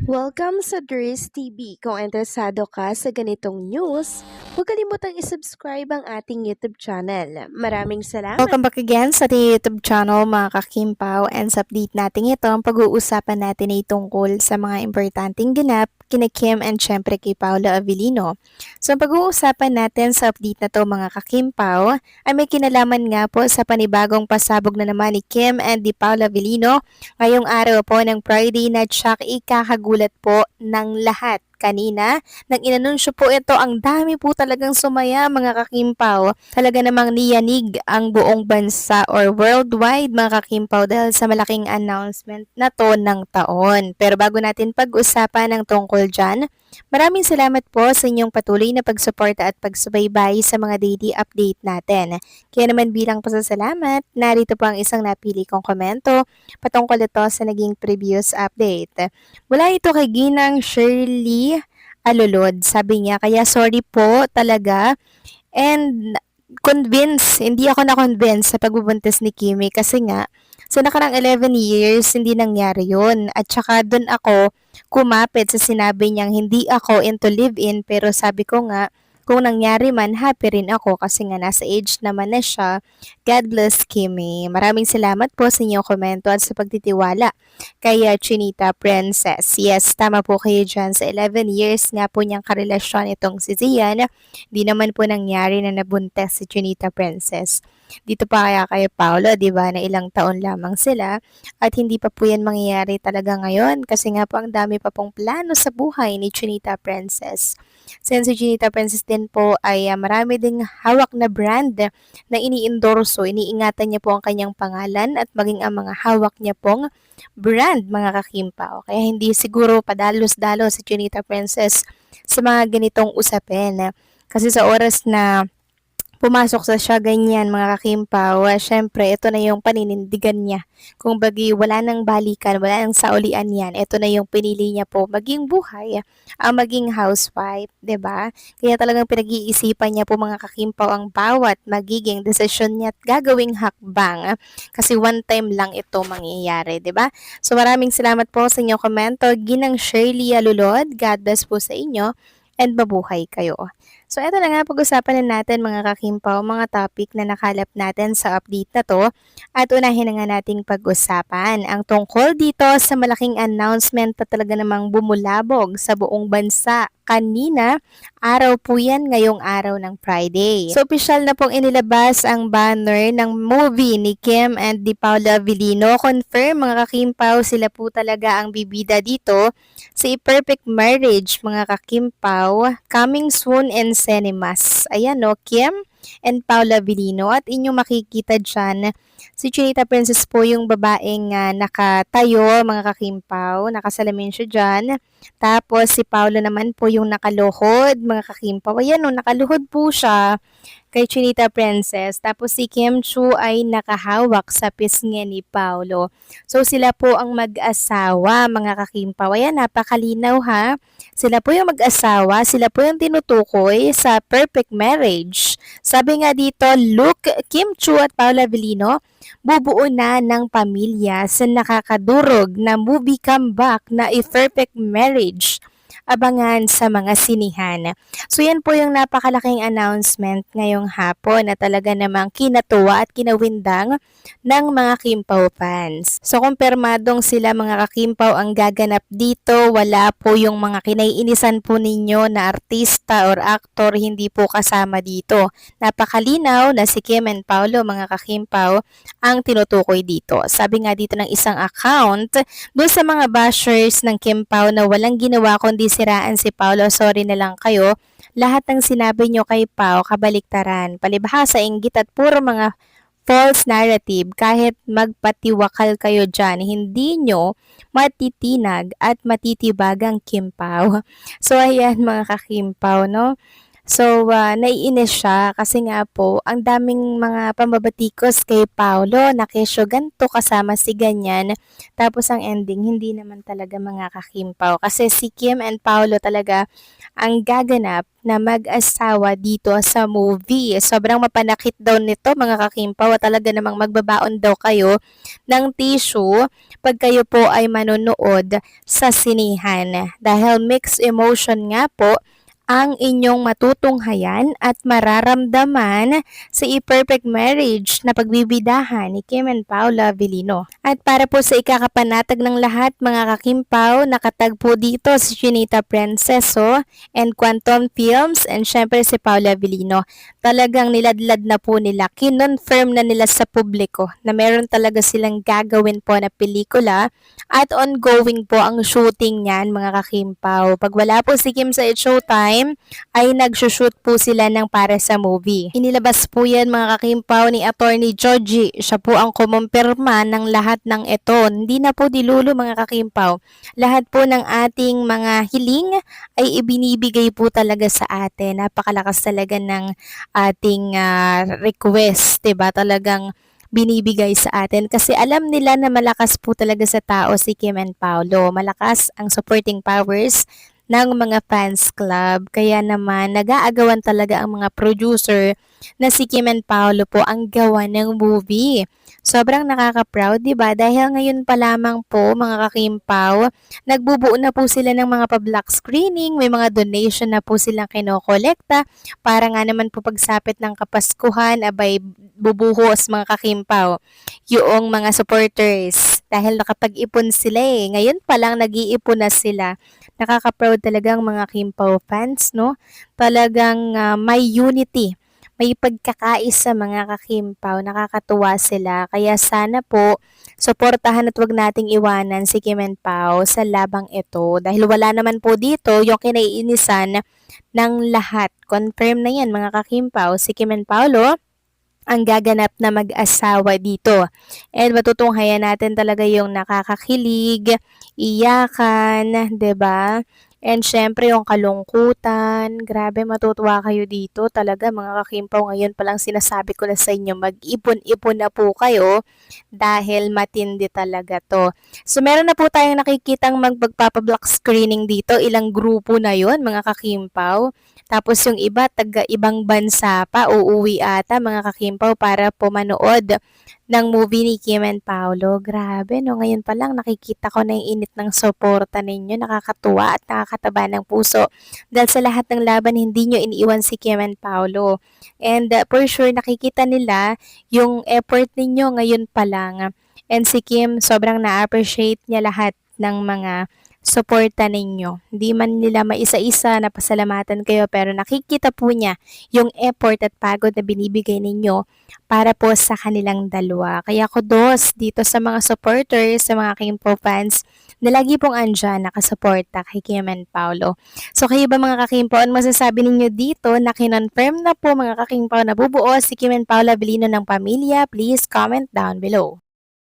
Welcome sa Dries TV. Kung interesado ka sa ganitong news, huwag kalimutang isubscribe ang ating YouTube channel. Maraming salamat! Welcome back again sa ating YouTube channel mga kakimpaw, and sa update natin ito, ang pag-uusapan natin ay tungkol sa mga importanteng ganap kina Kim and syempre kay Paolo Avellino. So ang pag-uusapan natin sa update na to mga kakimpaw ay may kinalaman nga po sa panibagong pasabog na naman ni Kim and di Paolo Avellino ngayong araw po ng Friday na tsak ikakagulat po ng lahat. Kanina, nang inanunsyo po ito, ang dami po talagang sumaya mga kakimpaw. Talaga namang niyanig ang buong bansa or worldwide mga kakimpaw dahil sa malaking announcement na to ng taon. Pero bago natin pag-usapan ang tungkol dyan, maraming salamat po sa inyong patuloy na pagsuporta at pagsubaybay sa mga daily update natin. Kaya naman bilang pasasalamat, narito po ang isang napili kong komento patungkol ito sa naging previous update. Mula ito kay Ginang Shirley Alulod. Sabi niya, kaya sorry po talaga and hindi ako na-convince sa pagbubuntis ni Kimi kasi nga sa nakarang 11 years hindi nangyari yun. At saka doon ako kumapit sa sinabi niyang hindi ako into live-in, pero sabi ko nga kung nangyari man, happy rin ako kasi nga nasa age naman na siya. God bless Kimi. Maraming salamat po sa inyong komento at sa pagtitiwala kay Chinita Princess. Yes, tama po kayo dyan. Sa 11 years nga po niyang karelasyon itong si Zian, di naman po nangyari na nabuntes si Chinita Princess. Dito pa kaya kay Paolo, di ba, na ilang taon lamang sila at hindi pa po yan mangyayari talaga ngayon kasi nga po ang dami pa pong plano sa buhay ni Chinita Princess. Since si Chinita Princess din po ay marami ding hawak na brand na iniendorso, iniingatan niya po ang kanyang pangalan at maging ang mga hawak niya pong brand mga kakimpaw. Kaya hindi siguro padalos-dalos si Chinita Princess sa mga ganitong usapin. Kasi sa oras na pumasok sa siya ganyan mga kakimpaw, syempre ito na yung paninindigan niya. Kung bagi wala nang balikan, wala nang saulian yan, ito na yung pinili niya po maging buhay, ang maging housewife, 'di ba? Kaya talagang pinag-iisipan niya po mga kakimpaw ang bawat magiging desisyon niya at gagawing hakbang kasi one time lang ito mangyayari, 'di ba? So maraming salamat po sa inyong komento, Ginang Shirley Alulod. God bless po sa inyo and mabuhay kayo. So, eto na nga, pag-usapan na natin mga kakimpaw, mga topic na nakalap natin sa update na to. At unahin na nga nating pag-usapan ang tungkol dito sa malaking announcement na talaga namang bumulabog sa buong bansa. Kanina, araw po yan ngayong araw ng Friday. So, official na pong inilabas ang banner ng movie ni Kim and di Paula Avellino. Confirm mga kakimpaw, sila po talaga ang bibida dito sa Perfect Marriage mga kakimpaw. Coming soon in cinemas. Ayan no, Kim and Paula Avellino. At inyong makikita dyan, si Chinita Princess po yung babaeng nakatayo mga kakimpaw. Nakasalamin siya dyan. Tapos si Paolo naman po yung nakaluhod mga kakimpaw. Ayan no, nakaluhod po siya kay Chinita Princess. Tapos si Kim Chu ay nakahawak sa pisngi ni Paolo. So sila po ang mag-asawa mga kakimpaw. Ayan, napakalinaw ha. Sila po yung mag-asawa, sila po yung tinutukoy sa perfect marriage. Sabi nga dito, look, Kim Chu at Paolo Avellino, bubuo na ng pamilya sa nakakadurog na movie comeback na A Perfect Marriage. Abangan sa mga sinihan. So yan po yung napakalaking announcement ngayong hapon na talaga namang kinatuwa at kinawindang ng mga Kimpaw fans. So kumpirmadong sila mga kakimpaw ang gaganap dito, wala po yung mga kinaiinisan po ninyo na artista or aktor, hindi po kasama dito. Napakalinaw na si Kim and Paolo mga kakimpaw ang tinutukoy dito. Sabi nga dito ng isang account, doon sa mga bashers ng Kim Pao na walang ginawa kundi siraan si Paolo, sorry na lang kayo. Lahat ng sinabi nyo kay Pao, kabaliktaran, palibhasa, inggit at puro mga false narrative. Kahit magpatiwakal kayo dyan, hindi nyo matitinag at matitibag ang Kim Pao. So ayan mga kakimpaw, no? So, naiinis siya kasi nga po ang daming mga pambabatikos kay Paolo na kesyo ganito kasama si ganyan. Tapos ang ending hindi naman talaga mga kakimpaw kasi si Kim and Paolo talaga ang gaganap na mag-asawa dito sa movie. Sobrang mapanakit daw nito mga kakimpaw at talaga namang magbabaon daw kayo ng tissue pag kayo po ay manonood sa sinihan. Dahil mixed emotion nga po ang inyong matutunghayan at mararamdaman sa A-Perfect Marriage na pagbibidahan ni Kim and Paula Avellino. At para po sa ikakapanatag ng lahat mga kakimpaw, nakatagpo dito si Chinita Princeso and Quantum Films and syempre si Paula Avellino. Talagang niladlad na po nila, kinonfirm na nila sa publiko na meron talaga silang gagawin po na pelikula at ongoing po ang shooting niyan mga kakimpaw. Pag wala po si Kim sa It's Showtime, ay nagsushoot po sila ng para sa movie. Inilabas po yan mga kakimpaw ni Attorney Joji. Siya po ang kumumpirma ng lahat ng ito. Hindi na po dilulo mga kakimpaw. Lahat po ng ating mga hiling ay ibinibigay po talaga sa atin. Napakalakas talaga ng ating request, 'di ba? Talagang binibigay sa atin kasi alam nila na malakas po talaga sa tao si Kim and Paolo. Malakas ang supporting powers ng mga fans club. Kaya naman, nag-aagawan talaga ang mga producer na si Kim and Paolo po ang gawa ng movie. Sobrang nakaka-proud, di ba? Dahil ngayon pa lamang po, mga kakimpaw, nagbubuo na po sila ng mga pa-block screening, may mga donation na po silang kinokolekta para nga naman po pagsapit ng Kapaskuhan, abay bubuhos mga kakimpaw yung mga supporters dahil nakapag-ipon sila eh. Ngayon pa lang nag-iipon na sila. Nakaka-proud talaga ang mga Kimpaw fans, no? Talagang may unity, may pagkakaisa mga kakimpaw, nakakatuwa sila. Kaya sana po, suportahan at wag nating iwanan si Kim and Pao sa labang ito. Dahil wala naman po dito yung kinaiinisan ng lahat. Confirm na yan mga kakimpaw, si Kim and Paolo ang gaganap na mag-asawa dito. And matutunghayan natin talaga yung nakakakilig, iyakan, 'di ba? And syempre yung kalungkutan, grabe matutuwa kayo dito talaga mga kakimpaw. Ngayon pa lang sinasabi ko na sa inyo, mag-ipon-ipon na po kayo dahil matindi talaga to. So meron na po tayong nakikitang magpagpapablock screening dito, ilang grupo na yon mga kakimpaw. Tapos yung iba, taga ibang bansa pa, uuwi ata mga kakimpaw para po manood ng movie ni Kim and Paolo. Grabe, no? Ngayon pa lang nakikita ko na yung init ng suporta ninyo. Nakakatuwa at nakakataba ng puso. Dahil sa lahat ng laban, hindi nyo iniiwan si Kim and Paolo. And for sure, nakikita nila yung effort ninyo ngayon pa lang. And si Kim, sobrang na-appreciate niya lahat ng mga suporta ninyo. Hindi man nila maisa-isa na pasalamatan kayo pero nakikita po niya yung effort at pagod na binibigay ninyo para po sa kanilang dalawa. Kaya kudos dito sa mga supporters, sa mga Kimpo fans na lagi pong andyan nakasuporta kay Kim and Paolo. So kayo ba mga kakimpo, ano masasabi ninyo dito na kinonfirm na po mga kakimpo na bubuo si Kim and Paolo Avellino ng pamilya? Please comment down below.